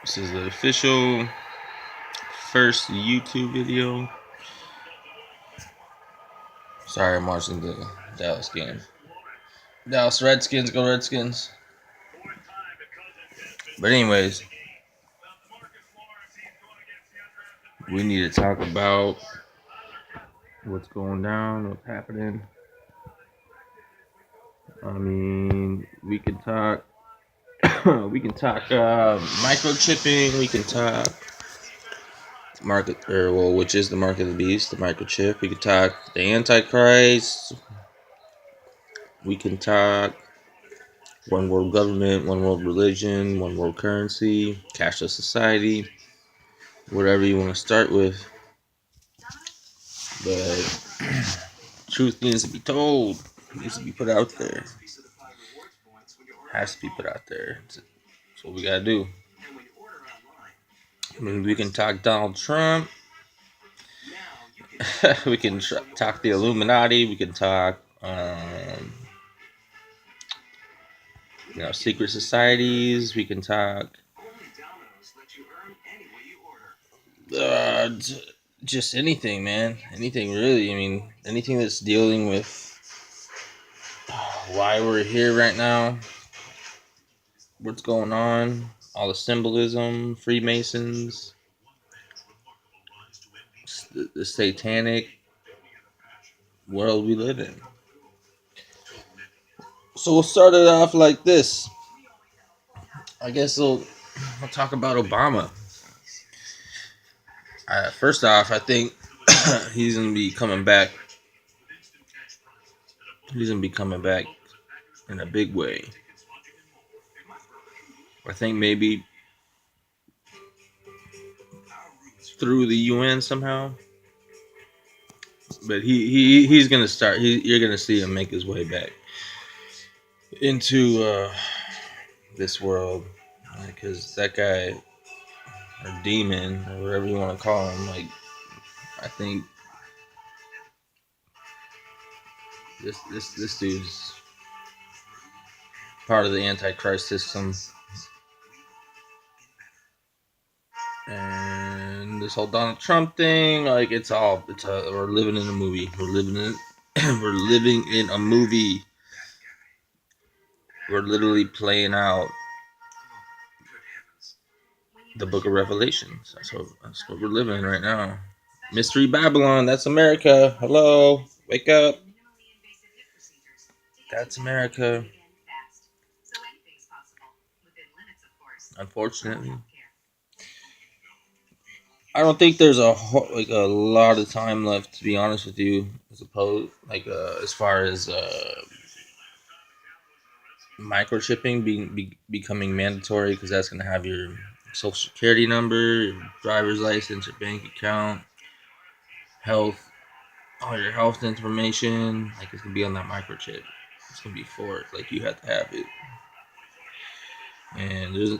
This is the official first YouTube video. Sorry, I'm watching the Dallas game. Dallas Redskins, go Redskins. But anyways, we need to talk about what's going down, what's happening. I mean, we can talk microchipping, we can talk which is the mark of the beast, the microchip. We can talk the Antichrist. We can talk one world government, one world religion, one world currency, cashless society, whatever you want to start with. But truth needs to be told, needs to be put out there. Has to be put out there. That's what we gotta do. I mean, we can talk Donald Trump. We can talk the Illuminati. We can talk, secret societies. We can talk just anything, man. Anything really. I mean, anything that's dealing with why we're here right now, what's going on, all the symbolism, Freemasons, the satanic world we live in. So we'll start it off like this. I guess we'll talk about Obama. First off, I think he's going to be coming back. He's going to be coming back in a big way. I think maybe through the UN somehow. But he's going to start. You're going to see him make his way back into this world. Because that guy, or demon, or whatever you want to call him, I think this dude's part of the Antichrist system. And this whole Donald Trump thing, we're living in a movie. We're living in a movie. We're literally playing out the book of Revelations. That's what we're living in right now. Mystery Babylon, that's America. Hello, wake up. That's America. Unfortunately, I don't think there's a lot of time left, to be honest with you. As far as microchipping becoming mandatory, because that's going to have your social security number, your driver's license, your bank account, health, all your health information. It's going to be on that microchip. It's going to be for it. You have to have it. And there's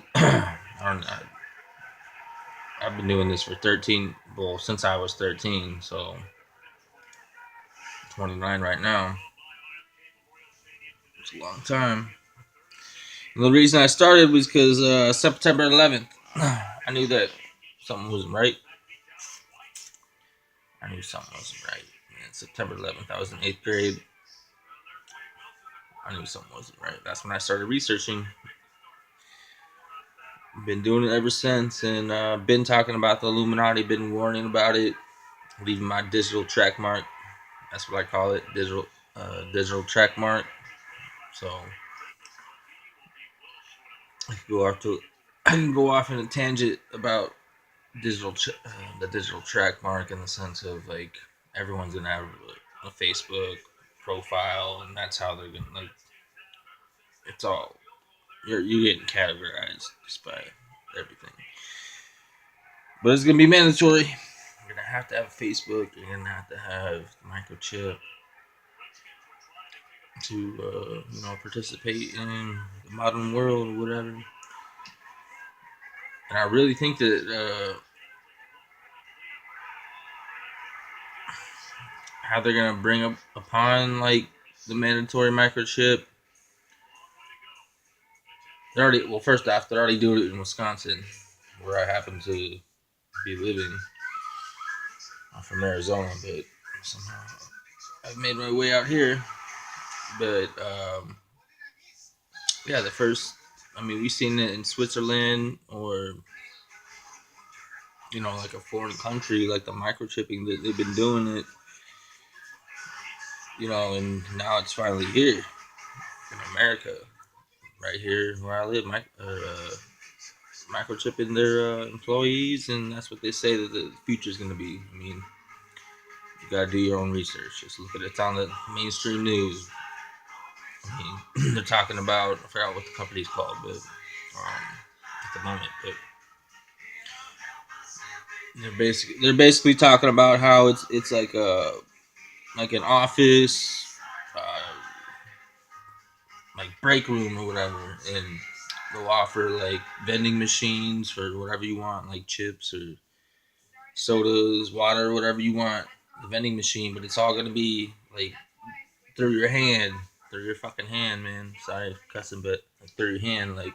I've been doing this for since I was 13, so 29 right now. It's a long time. And the reason I started was because September 11th, I knew that something wasn't right. And September 11th, I was in 8th grade. I knew something wasn't right. That's when I started researching. Been doing it ever since, and been talking about the Illuminati, been warning about it, leaving my digital track mark. That's what I call it, digital track mark. So I can go off in a tangent about the digital track mark, in the sense of everyone's gonna have a Facebook profile, and that's how they're gonna it's all you're getting categorized just by everything. But it's gonna be mandatory. You're gonna have to have Facebook. You're gonna have to have microchip to participate in the modern world or whatever. And I really think that how they're gonna bring up upon the mandatory microchip. First off, they're already doing it in Wisconsin. where I happen to be living. I'm from Arizona, but somehow I've made my way out here. But yeah, the first, I mean, we've seen it in Switzerland or like a foreign country, like the microchipping that they've been doing it, and now it's finally here in America, right here where I live. Microchipping their employees, and that's what they say that the future is going to be. I mean, you got to do your own research. Just look at it on the mainstream news. I mean, they're talking about, I forgot what the company's called, but at the moment, but they're basically talking about how it's like an office, uh, like break room or whatever, and they'll offer like vending machines for whatever you want, like chips or sodas, water, whatever you want. The vending machine, but it's all gonna be like through your hand, through your fucking hand, man. Sorry, cussing, but like, through your hand, like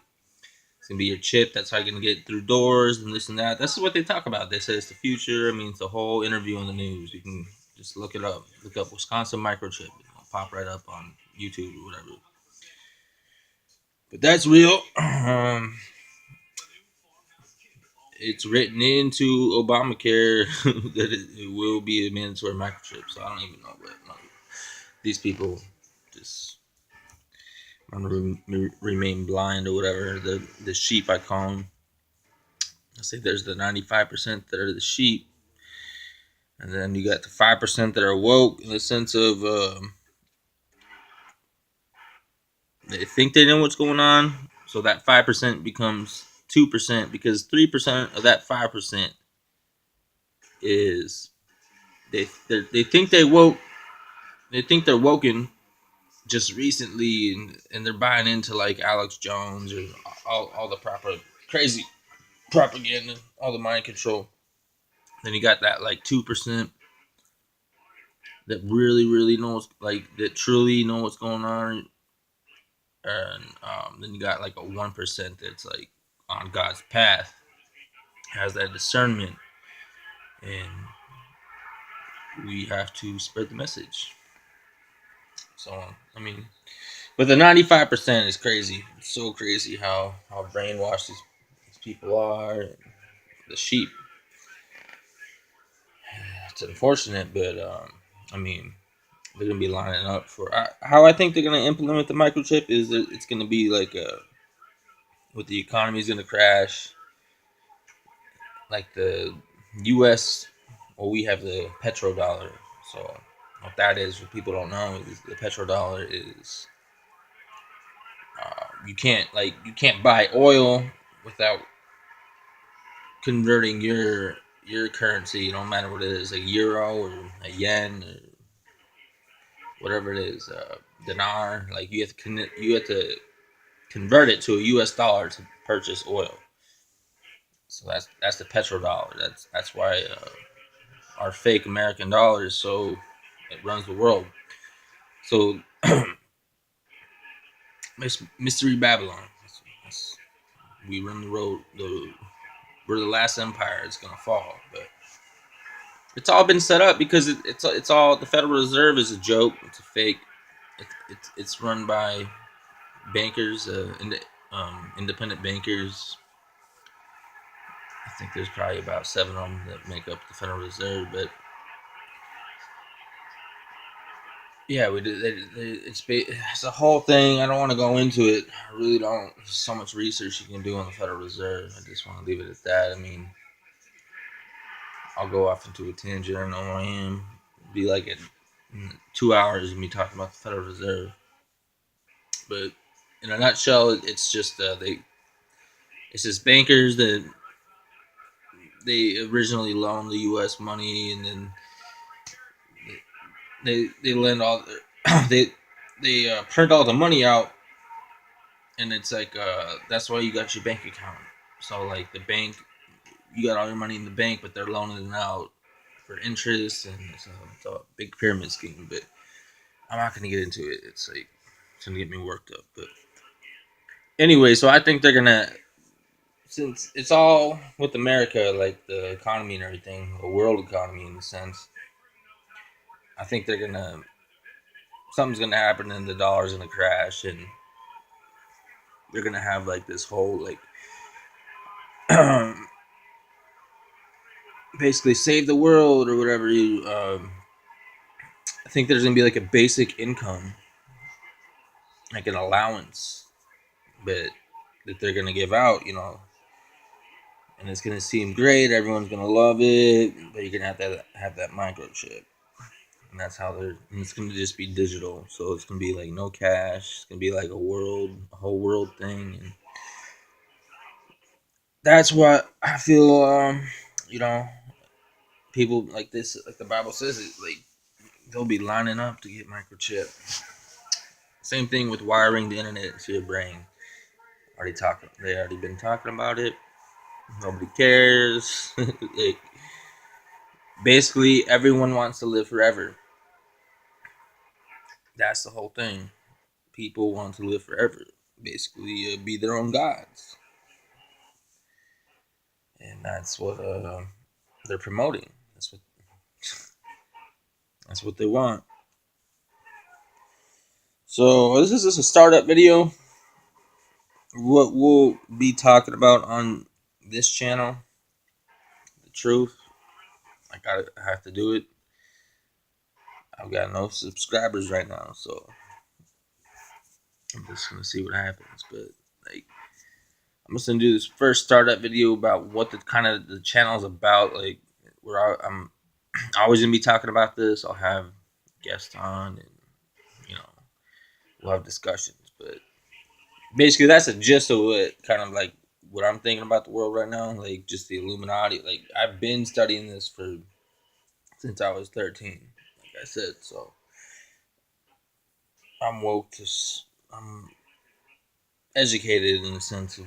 it's gonna be your chip. That's how you're gonna get through doors and this and that. This is what they talk about. They say it's the future. I mean, it's a whole interview on the news. You can just look it up. Look up Wisconsin microchip. It'll pop right up on YouTube or whatever. But that's real. It's written into Obamacare that it will be a mandatory microchip. So I don't even know what these people just want to remain blind or whatever. The sheep, I call them. I say there's the 95% that are the sheep, and then you got the 5% that are woke in the sense of they think they know what's going on. So that 5% becomes 2% because 3% of that 5% is they think they woke. They think they're woken just recently, and they're buying into like Alex Jones or all the proper crazy propaganda, all the mind control. Then you got that like 2% that really knows, like that truly know what's going on, and then you got like a 1% that's like on God's path, has that discernment, and we have to spread the message. So I mean, but the 95% is crazy. It's so crazy how brainwashed these people are. The sheep. It's unfortunate, but I mean, they're gonna be lining up for how I think they're gonna implement the microchip is that it's gonna be like with the economy is gonna crash, like the U.S. Well, we have the petrodollar. So what that is, what people don't know, is the petrodollar is you can't buy oil without converting your currency. No matter what it is, a euro or a yen or whatever it is, dinar. Like you have to convert it to a U.S. dollar to purchase oil. So that's the petrodollar. That's why our fake American dollar is so it runs the world. So mystery Babylon. We run the road. We're the last empire. It's gonna fall, but it's all been set up because it's all the Federal Reserve is a joke. It's a fake. It's run by bankers, independent bankers. I think there's probably about 7 of them that make up the Federal Reserve, but yeah, we did. It's a whole thing. I don't want to go into it. I really don't. There's so much research you can do on the Federal Reserve. I just want to leave it at that. I mean, I'll go off into a tangent. I know who I am. Be like at 2 hours of me talking about the Federal Reserve. But in a nutshell, it's just it's just bankers that they originally loaned the U.S. money, and then they lend all they print all the money out, and it's like that's why you got your bank account. So like the bank, you got all your money in the bank, but they're loaning it out for interest, and it's a big pyramid scheme. But I'm not gonna get into it. It's gonna get me worked up. But anyway, so I think they're gonna since it's all with America, like the economy and everything, the world economy in a sense, I think they're gonna something's gonna happen and the dollar's gonna crash and they're gonna have like this whole like basically save the world or whatever you. I think there's gonna be like a basic income, like an allowance, but that they're gonna give out, and it's gonna seem great. Everyone's gonna love it, but you're gonna have that microchip, and that's how they're. And it's gonna just be digital, so it's gonna be like no cash. It's gonna be like a whole world thing, and that's what I feel. You know, people like this, like the Bible says, it like they'll be lining up to get microchip. Same thing with wiring the internet to your brain. They already been talking about it. Nobody cares. Like basically, everyone wants to live forever. That's the whole thing. People want to live forever. Basically, be their own gods, and that's what they're promoting. That's what they want. So this is just a startup video. What we'll be talking about on this channel, the truth. I have to do it. I've got no subscribers right now, so I'm just gonna see what happens. But like, I'm just gonna do this first startup video about what the kind of the channel is about. Like, I'm always gonna be talking about this. I'll have guests on, and you know, we'll have discussions. But basically, that's a gist of what kind of like what I'm thinking about the world right now. Like, just the Illuminati. Like, I've been studying this for since I was 13. Like I said, so I'm woke to. I'm educated in the sense of